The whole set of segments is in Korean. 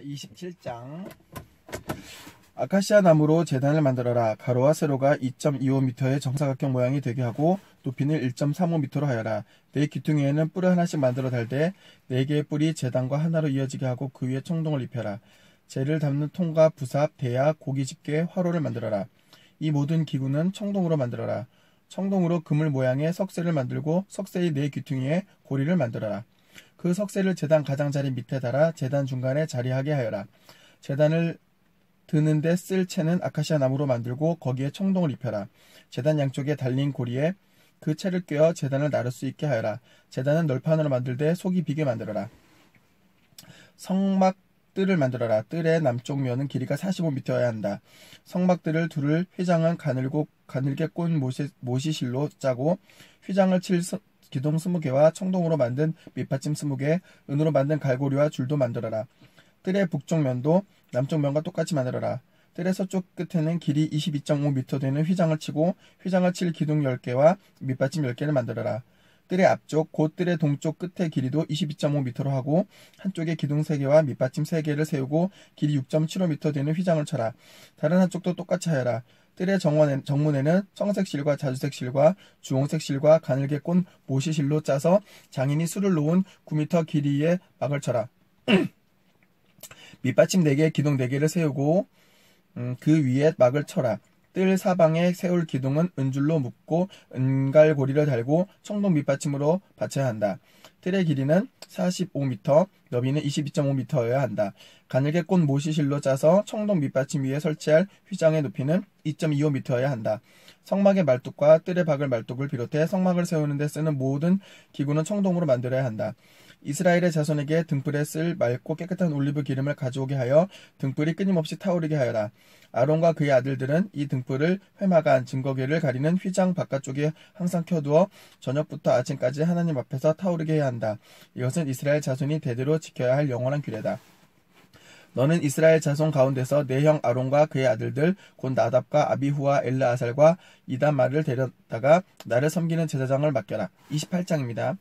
27장. 아카시아 나무로 제단을 만들어라. 가로와 세로가 2.25m의 정사각형 모양이 되게 하고 높이는 1.35m로 하여라. 네 귀퉁이에는 뿔을 하나씩 만들어 달되 4개의 뿔이 제단과 하나로 이어지게 하고 그 위에 청동을 입혀라. 재를 담는 통과, 부삽, 대야, 고기 집게, 화로를 만들어라. 이 모든 기구는 청동으로 만들어라. 청동으로 그물 모양의 석쇠를 만들고 석쇠의 4 귀퉁이에 고리를 만들어라. 그 석쇠를 제단 가장자리 밑에 달아 제단 중간에 자리하게 하여라. 제단을 드는데 쓸 채는 아카시아 나무로 만들고 거기에 청동을 입혀라. 제단 양쪽에 달린 고리에 그 채를 꿰어 제단을 나를 수 있게 하여라. 제단은 널판으로 만들되 속이 비게 만들어라. 성막뜰을 만들어라. 뜰의 남쪽 면은 길이가 45m여야 한다. 성막뜰을 둘을 휘장은 가늘게 꼰 모시실로 짜고 휘장을 칠 기둥 20개와 청동으로 만든 밑받침 20개, 은으로 만든 갈고리와 줄도 만들어라. 뜰의 북쪽 면도 남쪽 면과 똑같이 만들어라. 뜰의 서쪽 끝에는 길이 22.5m 되는 휘장을 치고 휘장을 칠 기둥 10개와 밑받침 10개를 만들어라. 뜰의 앞쪽 곧 뜰의 동쪽 끝의 길이도 22.5m로 하고 한쪽에 기둥 3개와 밑받침 3개를 세우고 길이 6.75m 되는 휘장을 쳐라. 다른 한쪽도 똑같이 하여라. 뜰의 정문에는 청색 실과 자주색 실과 주홍색 실과 가늘게 꼰 모시실로 짜서 장인이 술을 놓은 9m 길이의 막을 쳐라. 밑받침 4개, 기둥 4개를 세우고 그 위에 막을 쳐라. 뜰 사방에 세울 기둥은 은줄로 묶고 은갈고리를 달고 청동 밑받침으로 받쳐야 한다. 뜰의 길이는 45m, 너비는 22.5m여야 한다. 가늘게 꼰 모시실로 짜서 청동 밑받침 위에 설치할 휘장의 높이는 2.25m여야 한다. 성막의 말뚝과 뜰에 박을 말뚝을 비롯해 성막을 세우는 데 쓰는 모든 기구는 청동으로 만들어야 한다. 이스라엘의 자손에게 등불에 쓸 맑고 깨끗한 올리브 기름을 가져오게 하여 등불이 끊임없이 타오르게 하여라. 아론과 그의 아들들은 이 등불을 회막안 증거궤를 가리는 휘장 바깥쪽에 항상 켜두어 저녁부터 아침까지 하나님 앞에서 타오르게 해야 한다. 이것은 이스라엘 자손이 대대로 지켜야 할 영원한 규례다. 너는 이스라엘 자손 가운데서 내 형 아론과 그의 아들들 곧 나답과 아비후와 엘르아살과 이다말을 데려다가 나를 섬기는 제사장을 맡겨라. 28장입니다.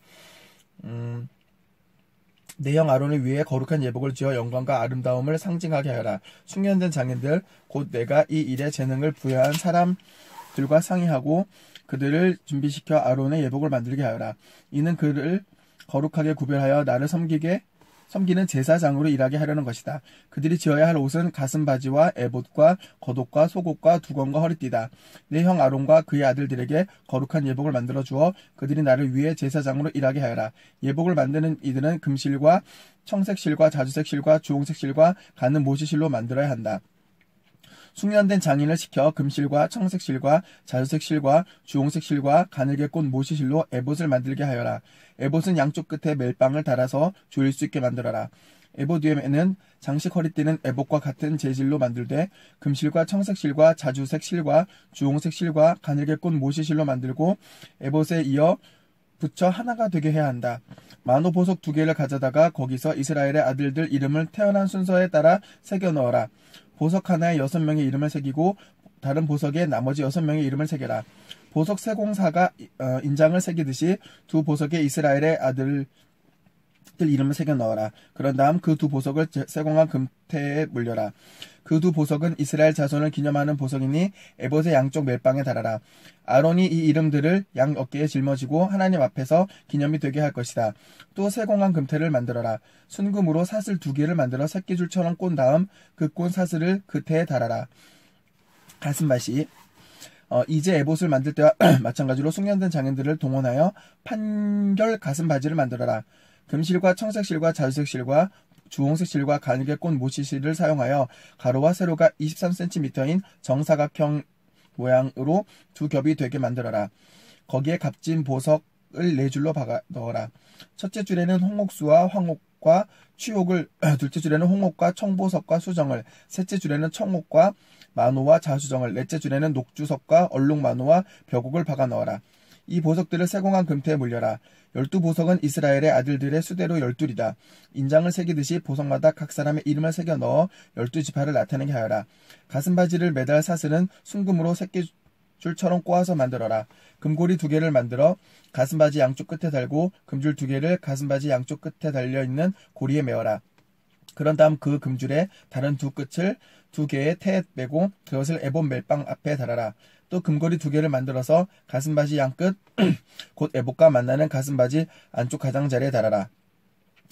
내 형 아론을 위해 거룩한 예복을 지어 영광과 아름다움을 상징하게 하여라. 숙련된 장인들 곧 내가 이 일에 재능을 부여한 사람들과 상의하고 그들을 준비시켜 아론의 예복을 만들게 하여라. 이는 그를 거룩하게 구별하여 나를 섬기는 제사장으로 일하게 하려는 것이다. 그들이 지어야 할 옷은 가슴바지와 에봇과 겉옷과 속옷과 두건과 허리띠다. 내 형 아론과 그의 아들들에게 거룩한 예복을 만들어 주어 그들이 나를 위해 제사장으로 일하게 하여라. 예복을 만드는 이들은 금실과 청색실과 자주색 실과 주홍색 실과 가는 모시실로 만들어야 한다. 숙련된 장인을 시켜 금실과 청색 실과 자주색 실과 주홍색 실과 가늘게 꼰 모시실로 에봇을 만들게 하여라. 에봇은 양쪽 끝에 멜빵을 달아서 조일 수 있게 만들어라. 에봇 위에는 장식 허리띠는 에봇과 같은 재질로 만들되 금실과 청색 실과 자주색 실과 주홍색 실과 가늘게 꼰 모시실로 만들고 에봇에 이어 붙여 하나가 되게 해야 한다. 마노 보석 2개를 가져다가 거기서 이스라엘의 아들들 이름을 태어난 순서에 따라 새겨 넣어라. 보석 하나에 6명의 이름을 새기고 다른 보석에 나머지 6명의 이름을 새겨라. 보석 세공사가 인장을 새기듯이 두 보석에 이스라엘의 아들들 이름을 새겨 넣어라. 그런 다음 그 두 보석을 세공한 금태에 물려라. 그 두 보석은 이스라엘 자손을 기념하는 보석이니 에봇의 양쪽 멜빵에 달아라. 아론이 이 이름들을 양 어깨에 짊어지고 하나님 앞에서 기념이 되게 할 것이다. 또 세공한 금태를 만들어라. 순금으로 사슬 2개를 만들어 새끼줄처럼 꼰 다음 그 꼰 사슬을 그 태에 달아라. 가슴밭이 이제 에봇을 만들 때와 마찬가지로 숙련된 장인들을 동원하여 판결 가슴바지를 만들어라. 금실과 청색실과 자주색실과 주홍색실과 가늘게 꼰 모시실을 사용하여 가로와 세로가 23cm인 정사각형 모양으로 2겹이 되게 만들어라. 거기에 값진 보석을 4줄로 박아 넣어라. 첫째 줄에는 홍옥수와 황옥과 취옥을, 둘째 줄에는 홍옥과 청보석과 수정을, 셋째 줄에는 청옥과 마노와 자수정을, 넷째 줄에는 녹주석과 얼룩마노와 벽옥을 박아 넣어라. 이 보석들을 세공한 금태에 물려라. 12보석은 이스라엘의 아들들의 수대로 12이다. 인장을 새기듯이 보석마다 각 사람의 이름을 새겨 넣어 12지파를 나타내게 하여라. 가슴바지를 매달 사슬은 순금으로 새끼줄처럼 꼬아서 만들어라. 금고리 2개를 만들어 가슴바지 양쪽 끝에 달고 금줄 2개를 가슴바지 양쪽 끝에 달려있는 고리에 메어라. 그런 다음 그 금줄에 다른 두 끝을 두 개의 테에 빼고 그것을 에봇 멜빵 앞에 달아라. 또 금고리 두 개를 만들어서 가슴바지 양끝 곧 에봇과 만나는 가슴바지 안쪽 가장자리에 달아라.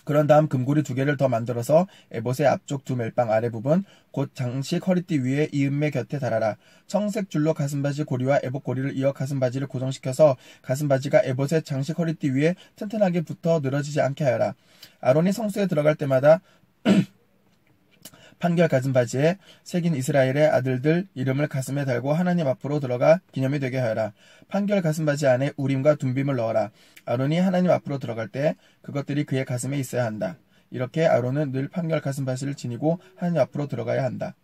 그런 다음 금고리 두 개를 더 만들어서 에봇의 앞쪽 두 멜빵 아래 부분 곧 장식 허리띠 위에 이음매 곁에 달아라. 청색 줄로 가슴바지 고리와 에봇 고리를 이어 가슴바지를 고정시켜서 가슴바지가 에봇의 장식 허리띠 위에 튼튼하게 붙어 늘어지지 않게 하여라. 아론이 성소에 들어갈 때마다 판결 가슴바지에 새긴 이스라엘의 아들들 이름을 가슴에 달고 하나님 앞으로 들어가 기념이 되게 하여라. 판결 가슴바지 안에 우림과 둠빔을 넣어라. 아론이 하나님 앞으로 들어갈 때 그것들이 그의 가슴에 있어야 한다. 이렇게 아론은 늘 판결 가슴바지를 지니고 하나님 앞으로 들어가야 한다.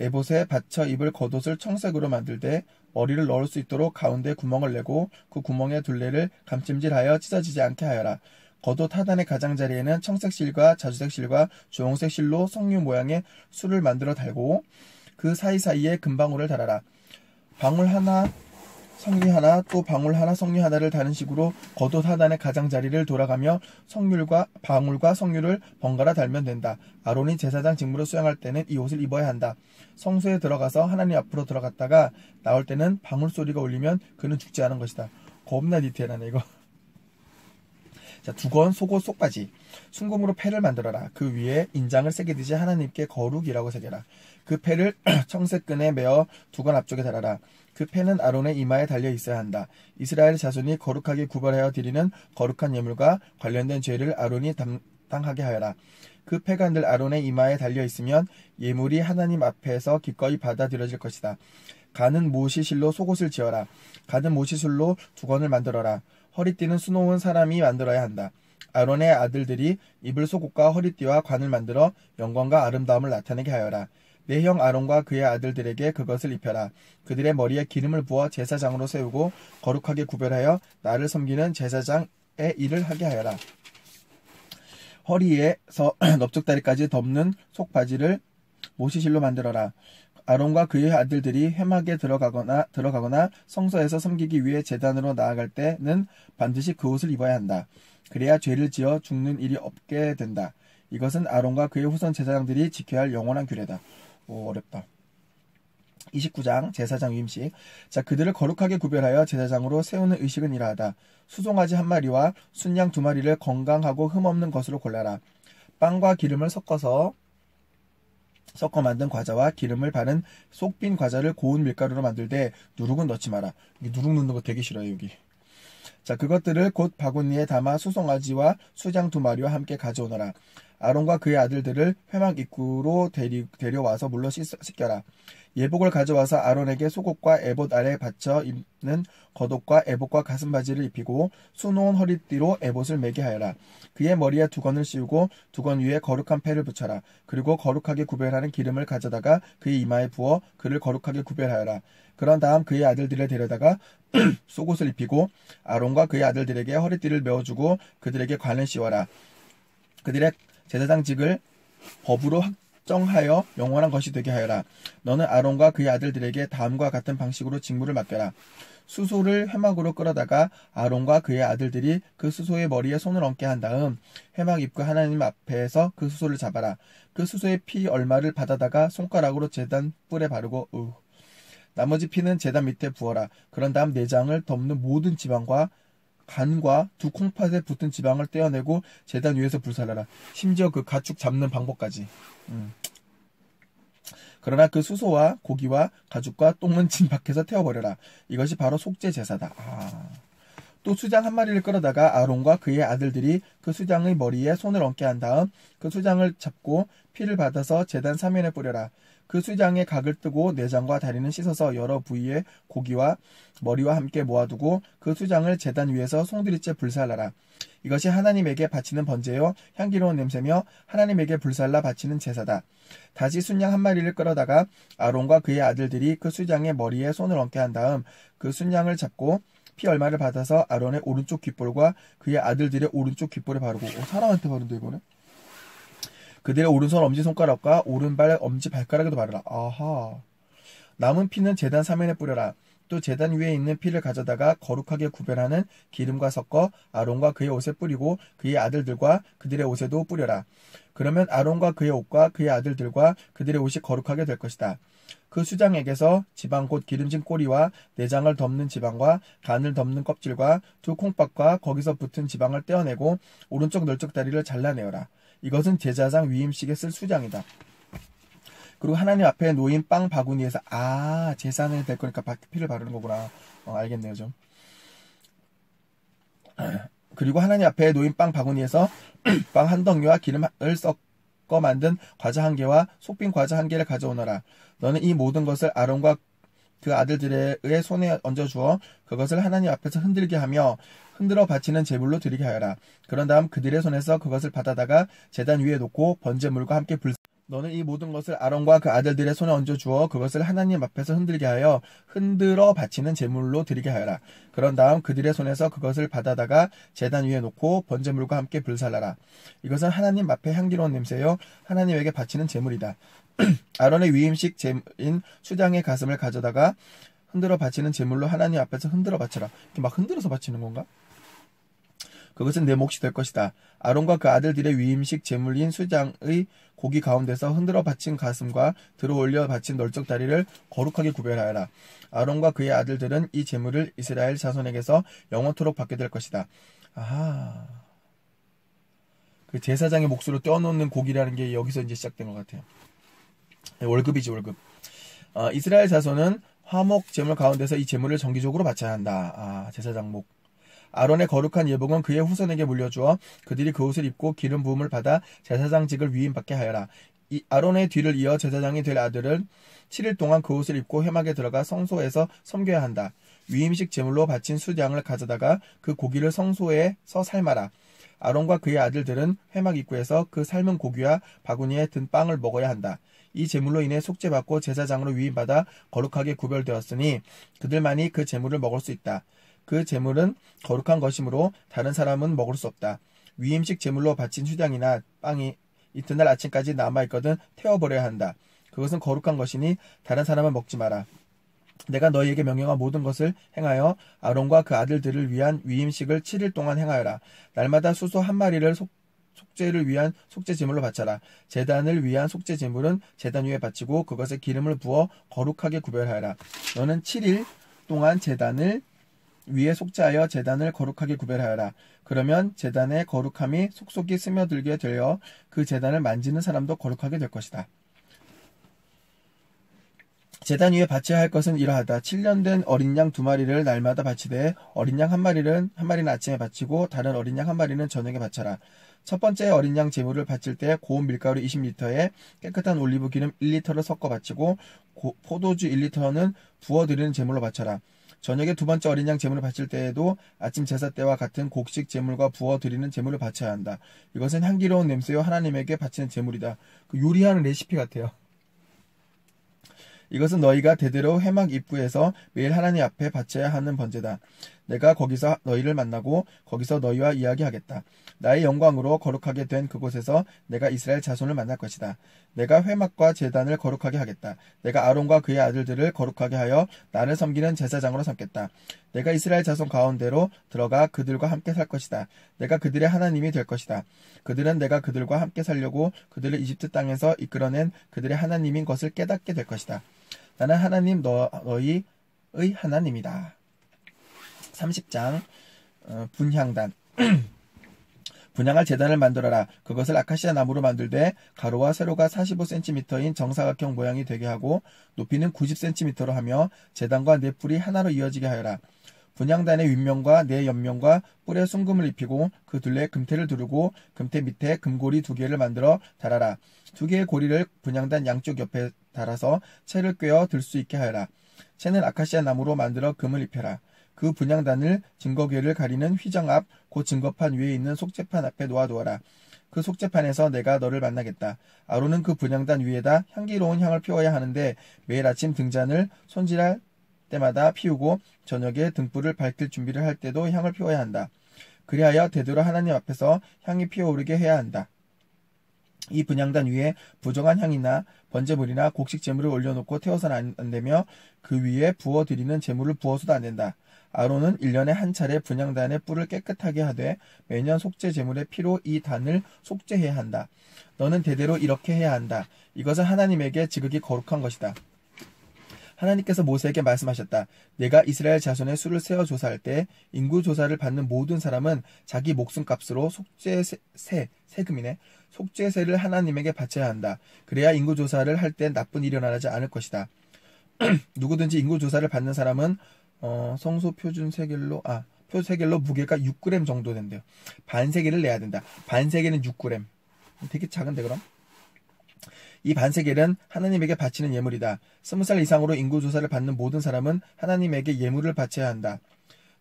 에봇에 받쳐 입을 겉옷을 청색으로 만들 때 머리를 넣을 수 있도록 가운데 구멍을 내고 그 구멍의 둘레를 감찜질하여 찢어지지 않게 하여라. 겉옷 하단의 가장자리에는 청색 실과 자주색 실과 주홍색 실로 석류 모양의 술을 만들어 달고 그 사이사이에 금방울을 달아라. 방울 하나, 석류 하나, 또 방울 하나, 석류 하나를 다는 식으로 겉옷 하단의 가장자리를 돌아가며 방울과 석류를 번갈아 달면 된다. 아론이 제사장 직무를 수행할 때는 이 옷을 입어야 한다. 성소에 들어가서 하나님 앞으로 들어갔다가 나올 때는 방울 소리가 울리면 그는 죽지 않은 것이다. 겁나 디테일하네 이거. 자, 두건 속옷 속바지. 순금으로 패를 만들어라. 그 위에 인장을 새기듯이 하나님께 거룩이라고 새겨라. 그 패를 청색 끈에 매어 두건 앞쪽에 달아라. 그 패는 아론의 이마에 달려 있어야 한다. 이스라엘 자손이 거룩하게 구별하여 드리는 거룩한 예물과 관련된 죄를 아론이 담당하게 하여라. 그 패가 늘 아론의 이마에 달려 있으면 예물이 하나님 앞에서 기꺼이 받아들여질 것이다. 가는 모시실로 속옷을 지어라. 가는 모시실로 두건을 만들어라. 허리띠는 수놓은 사람이 만들어야 한다. 아론의 아들들이 입을 속옷과 허리띠와 관을 만들어 영광과 아름다움을 나타내게 하여라. 내 형 아론과 그의 아들들에게 그것을 입혀라. 그들의 머리에 기름을 부어 제사장으로 세우고 거룩하게 구별하여 나를 섬기는 제사장의 일을 하게 하여라. 허리에서 넓적다리까지 덮는 속바지를 모시실로 만들어라. 아론과 그의 아들들이 회막에 들어가거나 성소에서 섬기기 위해 제단으로 나아갈 때는 반드시 그 옷을 입어야 한다. 그래야 죄를 지어 죽는 일이 없게 된다. 이것은 아론과 그의 후손 제사장들이 지켜야 할 영원한 규례다. 오, 어렵다. 29장 제사장 위임식. 자, 그들을 거룩하게 구별하여 제사장으로 세우는 의식은 이러하다. 수송아지 한 마리와 순양 두 마리를 건강하고 흠없는 것으로 골라라. 빵과 기름을 섞어 만든 과자와 기름을 바른 속 빈 과자를 고운 밀가루로 만들 때 누룩은 넣지 마라. 누룩 넣는 거 되게 싫어요 여기. 자, 그것들을 곧 바구니에 담아 수송아지와 수장 두 마리와 함께 가져오너라. 아론과 그의 아들들을 회막 입구로 데려와서 물로 씻겨라. 예복을 가져와서 아론에게 속옷과 에봇 아래 받쳐 입는 겉옷과 에봇과 가슴바지를 입히고 수놓은 허리띠로 에봇을 매게 하여라. 그의 머리에 두건을 씌우고 두건 위에 거룩한 패를 붙여라. 그리고 거룩하게 구별하는 기름을 가져다가 그의 이마에 부어 그를 거룩하게 구별하여라. 그런 다음 그의 아들들을 데려다가 속옷을 입히고 아론과 그의 아들들에게 허리띠를 메어주고 그들에게 관을 씌워라. 그들의 제사장직을 법으로 확정하여 영원한 것이 되게 하여라. 너는 아론과 그의 아들들에게 다음과 같은 방식으로 직무를 맡겨라. 수소를 회막으로 끌어다가 아론과 그의 아들들이 그 수소의 머리에 손을 얹게 한 다음 회막 입구 하나님 앞에서 그 수소를 잡아라. 그 수소의 피 얼마를 받아다가 손가락으로 제단 뿔에 바르고 나머지 피는 제단 밑에 부어라. 그런 다음 내장을 덮는 모든 지방과 간과 두 콩팥에 붙은 지방을 떼어내고 제단 위에서 불살라라. 심지어 그 가축 잡는 방법까지. 그러나 그 수소와 고기와 가죽과 똥은 진 밖에서 태워버려라. 이것이 바로 속죄 제사다. 또 수장 한 마리를 끌어다가 아론과 그의 아들들이 그 수장의 머리에 손을 얹게 한 다음 그 수장을 잡고 피를 받아서 제단 사면에 뿌려라. 그 수장의 각을 뜨고 내장과 다리는 씻어서 여러 부위의 고기와 머리와 함께 모아두고 그 수장을 제단 위에서 송두리째 불살라라. 이것이 하나님에게 바치는 번제요 향기로운 냄새며 하나님에게 불살라 바치는 제사다. 다시 순양 한 마리를 끌어다가 아론과 그의 아들들이 그 수장의 머리에 손을 얹게 한 다음 그 순양을 잡고 피 얼마를 받아서 아론의 오른쪽 귓볼과 그의 아들들의 오른쪽 귓볼에 바르고 사람한테 바른다 이거는. 그들의 오른손 엄지손가락과 오른발 엄지발가락에도 바르라. 아하. 남은 피는 제단 사면에 뿌려라. 또 제단 위에 있는 피를 가져다가 거룩하게 구별하는 기름과 섞어 아론과 그의 옷에 뿌리고 그의 아들들과 그들의 옷에도 뿌려라. 그러면 아론과 그의 옷과 그의 아들들과 그들의 옷이 거룩하게 될 것이다. 그 수장에게서 지방 곧 기름진 꼬리와 내장을 덮는 지방과 간을 덮는 껍질과 두 콩밥과 거기서 붙은 지방을 떼어내고 오른쪽 널쩍 다리를 잘라내어라. 이것은 제사장 위임식에 쓸 수장이다. 그리고 하나님 앞에 놓인 빵 바구니에서 제사는 될 거니까 피를 바르는 거구나. 알겠네요 좀. 그리고 하나님 앞에 놓인 빵 바구니에서 빵 한 덩이와 기름을 섞어 만든 과자 한 개와 속빈 과자 한 개를 가져오너라. 너는 이 모든 것을 아론과 그 아들들의 손에 얹어주어 그것을 하나님 앞에서 흔들게 하며 흔들어 바치는 제물로 드리게 하여라. 그런 다음 그들의 손에서 그것을 받아다가 제단 위에 놓고 번제물과 함께 너는 이 모든 것을 아론과 그 아들들의 손에 얹어주어 그것을 하나님 앞에서 흔들게 하여 흔들어 바치는 제물로 드리게 하여라. 그런 다음 그들의 손에서 그것을 받아다가 제단 위에 놓고 번제물과 함께 불살라라. 이것은 하나님 앞에 향기로운 냄새요 하나님에게 바치는 제물이다. 아론의 위임식 제물인 수장의 가슴을 가져다가 흔들어 바치는 제물로 하나님 앞에서 흔들어 바쳐라. 이렇게 막 흔들어서 바치는 건가? 그것은 내 몫이 될 것이다. 아론과 그 아들들의 위임식 제물인 수장의 고기 가운데서 흔들어 바친 가슴과 들어 올려 바친 널쩍 다리를 거룩하게 구별하여라. 아론과 그의 아들들은 이 제물을 이스라엘 자손에게서 영원토록 받게 될 것이다. 그 제사장의 몫으로 떼어놓는 고기라는 게 여기서 이제 시작된 것 같아요. 월급이지 월급. 이스라엘 자손은 화목 제물 가운데서 이 제물을 정기적으로 바쳐야 한다. 제사장 목. 아론의 거룩한 예복은 그의 후손에게 물려주어 그들이 그 옷을 입고 기름 부음을 받아 제사장직을 위임받게 하여라. 이 아론의 뒤를 이어 제사장이 될 아들은 7일 동안 그 옷을 입고 회막에 들어가 성소에서 섬겨야 한다. 위임식 제물로 바친 수장을 가져다가 그 고기를 성소에서 삶아라. 아론과 그의 아들들은 회막 입구에서 그 삶은 고기와 바구니에 든 빵을 먹어야 한다. 이 제물로 인해 속죄받고 제사장으로 위임받아 거룩하게 구별되었으니 그들만이 그 제물을 먹을 수 있다. 그 제물은 거룩한 것이므로 다른 사람은 먹을 수 없다. 위임식 제물로 바친 휴장이나 빵이 이튿날 아침까지 남아있거든 태워버려야 한다. 그것은 거룩한 것이니 다른 사람은 먹지 마라. 내가 너희에게 명령한 모든 것을 행하여 아론과 그 아들들을 위한 위임식을 7일 동안 행하여라. 날마다 수소 한 마리를 속죄를 위한 속죄 제물로 바쳐라. 제단을 위한 속죄 제물은 제단 위에 바치고 그것에 기름을 부어 거룩하게 구별하여라. 너는 7일 동안 제단을 위에 속죄하여 제단을 거룩하게 구별하여라. 그러면 제단의 거룩함이 속속이 스며들게 되어 그 제단을 만지는 사람도 거룩하게 될 것이다. 제단 위에 바쳐야 할 것은 이러하다. 7년 된 어린 양 2마리를 날마다 바치되 어린 양 한 마리는 아침에 바치고 다른 어린 양 한 마리는 저녁에 바쳐라. 첫 번째 어린 양 제물을 바칠 때 고운 밀가루 20리터에 깨끗한 올리브 기름 1리터를 섞어 바치고 포도주 1리터는 부어드리는 제물로 바쳐라. 저녁에 두 번째 어린 양 제물을 바칠 때에도 아침 제사 때와 같은 곡식 제물과 부어드리는 제물을 바쳐야 한다. 이것은 향기로운 냄새요 하나님에게 바치는 제물이다. 그 요리하는 레시피 같아요. 이것은 너희가 대대로 회막 입구에서 매일 하나님 앞에 바쳐야 하는 번제다. 내가 거기서 너희를 만나고 거기서 너희와 이야기하겠다. 나의 영광으로 거룩하게 된 그곳에서 내가 이스라엘 자손을 만날 것이다. 내가 회막과 제단을 거룩하게 하겠다. 내가 아론과 그의 아들들을 거룩하게 하여 나를 섬기는 제사장으로 삼겠다. 내가 이스라엘 자손 가운데로 들어가 그들과 함께 살 것이다. 내가 그들의 하나님이 될 것이다. 그들은 내가 그들과 함께 살려고 그들을 이집트 땅에서 이끌어낸 그들의 하나님인 것을 깨닫게 될 것이다. 나는 하나님 너희의 하나님이다. 30장 분향단 분향할 제단을 만들어라. 그것을 아카시아 나무로 만들되 가로와 세로가 45cm인 정사각형 모양이 되게 하고 높이는 90cm로 하며 제단과 네 뿔이 하나로 이어지게 하여라. 분향단의 윗면과 네 옆면과 뿔에 순금을 입히고 그 둘레에 금태를 두르고 금태 밑에 금고리 2개를 만들어 달아라. 2개의 고리를 분향단 양쪽 옆에 달아서 채를 꿰어 들 수 있게 하여라. 채는 아카시아 나무로 만들어 금을 입혀라. 그 분향단을 증거궤를 가리는 휘장 앞 곧 증거판 위에 있는 속죄판 앞에 놓아두어라. 그 속죄판에서 내가 너를 만나겠다. 아론은 그 분향단 위에다 향기로운 향을 피워야 하는데 매일 아침 등잔을 손질할 때마다 피우고 저녁에 등불을 밝힐 준비를 할 때도 향을 피워야 한다. 그리하여 대대로 하나님 앞에서 향이 피어오르게 해야 한다. 이 분향단 위에 부정한 향이나 번제물이나 곡식 제물을 올려놓고 태워서는 안 되며 그 위에 부어드리는 제물을 부어서도 안 된다. 아론은 1년에 한 차례 분향단의 뿔을 깨끗하게 하되 매년 속죄 제물의 피로 이 단을 속죄해야 한다. 너는 대대로 이렇게 해야 한다. 이것은 하나님에게 지극히 거룩한 것이다. 하나님께서 모세에게 말씀하셨다. 내가 이스라엘 자손의 수를 세어 조사할 때 인구 조사를 받는 모든 사람은 자기 목숨값으로 세금이네. 속죄세를 하나님에게 바쳐야 한다. 그래야 인구 조사를 할 때 나쁜 일이 일어나지 않을 것이다. 누구든지 인구 조사를 받는 사람은 성소 표준 세겔로 표세겔로 무게가 6g 정도 된대요. 반세겔을 내야 된다. 반세겔은 6g. 되게 작은데 그럼? 이 반세겔은 하나님에게 바치는 예물이다. 20살 이상으로 인구조사를 받는 모든 사람은 하나님에게 예물을 바쳐야 한다.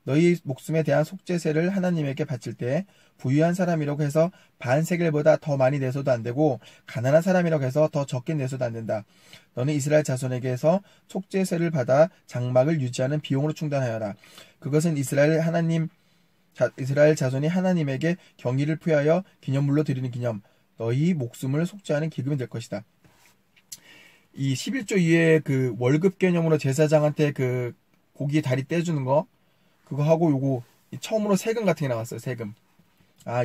너희 목숨에 대한 속죄세를 하나님에게 바칠 때 부유한 사람이라고 해서 반세겔보다 더 많이 내서도 안 되고 가난한 사람이라고 해서 더 적게 내서도 안 된다. 너는 이스라엘 자손에게서 속죄세를 받아 장막을 유지하는 비용으로 충당하여라. 그것은 이스라엘 자손이 하나님에게 경의를 표하여 기념물로 드리는 기념, 너희 목숨을 속죄하는 기금이 될 것이다. 이 11조 이외에 그 월급 개념으로 제사장한테 그 고기 다리 떼주는 거, 그거 하고 요거 처음으로 세금 같은 게 나왔어요. 세금.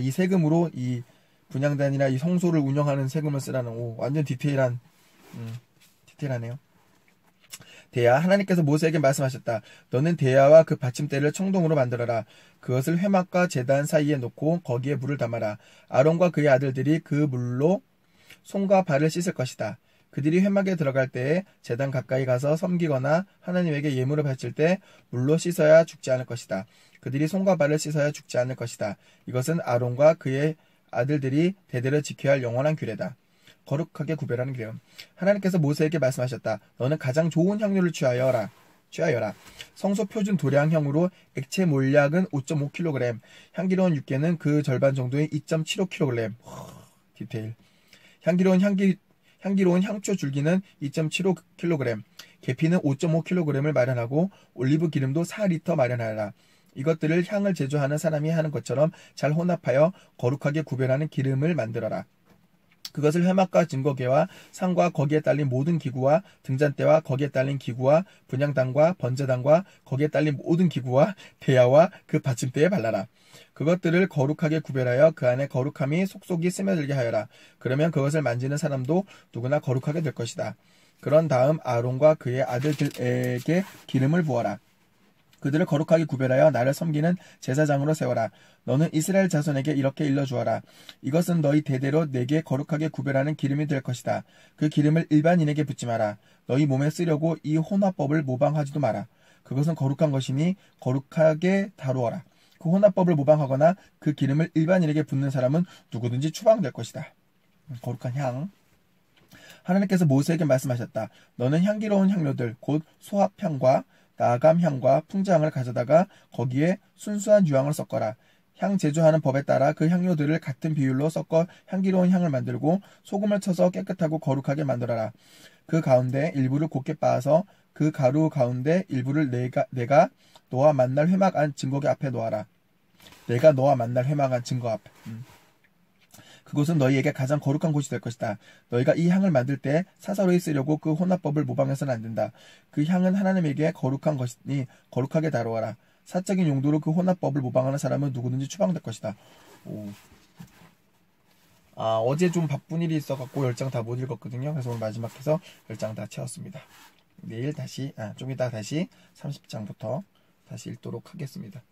이 세금으로 이 분향단이나 이 성소를 운영하는 세금을 쓰라는, 완전 디테일하네요. 대야, 하나님께서 모세에게 말씀하셨다. 너는 대야와 그 받침대를 청동으로 만들어라. 그것을 회막과 제단 사이에 놓고 거기에 물을 담아라. 아론과 그의 아들들이 그 물로 손과 발을 씻을 것이다. 그들이 회막에 들어갈 때에 제단 가까이 가서 섬기거나 하나님에게 예물을 바칠 때 물로 씻어야 죽지 않을 것이다. 그들이 손과 발을 씻어야 죽지 않을 것이다. 이것은 아론과 그의 아들들이 대대로 지켜야 할 영원한 규례다. 거룩하게 구별하는 기름. 하나님께서 모세에게 말씀하셨다. 너는 가장 좋은 향료를 취하여라. 성소 표준 도량형으로 액체 몰약은 5.5kg, 향기로운 육개는 그 절반 정도인 2.75kg. 디테일. 향기로운 향초 줄기는 2.75kg, 계피는 5.5kg을 마련하고 올리브 기름도 4리터 마련하여라. 이것들을 향을 제조하는 사람이 하는 것처럼 잘 혼합하여 거룩하게 구별하는 기름을 만들어라. 그것을 회막과 증거궤와 상과 거기에 딸린 모든 기구와 등잔대와 거기에 딸린 기구와 분향단과 번제단과 거기에 딸린 모든 기구와 대야와 그 받침대에 발라라. 그것들을 거룩하게 구별하여 그 안에 거룩함이 속속이 스며들게 하여라. 그러면 그것을 만지는 사람도 누구나 거룩하게 될 것이다. 그런 다음 아론과 그의 아들들에게 기름을 부어라. 그들을 거룩하게 구별하여 나를 섬기는 제사장으로 세워라. 너는 이스라엘 자손에게 이렇게 일러주어라. 이것은 너희 대대로 내게 거룩하게 구별하는 기름이 될 것이다. 그 기름을 일반인에게 붓지 마라. 너희 몸에 쓰려고 이 혼화법을 모방하지도 마라. 그것은 거룩한 것이니 거룩하게 다루어라. 그 혼화법을 모방하거나 그 기름을 일반인에게 붓는 사람은 누구든지 추방될 것이다. 거룩한 향. 하나님께서 모세에게 말씀하셨다. 너는 향기로운 향료들 곧 소합향과 나감향과 풍자향을 가져다가 거기에 순수한 유향을 섞어라. 향 제조하는 법에 따라 그 향료들을 같은 비율로 섞어 향기로운 향을 만들고 소금을 쳐서 깨끗하고 거룩하게 만들어라. 그 가운데 일부를 곱게 빻아서 그 가루 가운데 일부를 내가 너와 만날 회막 안 증거궤 앞에 놓아라. 내가 너와 만날 회막 안 증거 앞에. 그곳은 너희에게 가장 거룩한 곳이 될 것이다. 너희가 이 향을 만들 때 사사로이 쓰려고 그 혼합법을 모방해서는 안 된다. 그 향은 하나님에게 거룩한 것이니 거룩하게 다루어라. 사적인 용도로 그 혼합법을 모방하는 사람은 누구든지 추방될 것이다. 어제 좀 바쁜 일이 있어갖고 10장 다 못 읽었거든요. 그래서 오늘 마지막 해서 10장 다 채웠습니다. 내일 다시, 좀 이따 다시 30장부터 다시 읽도록 하겠습니다.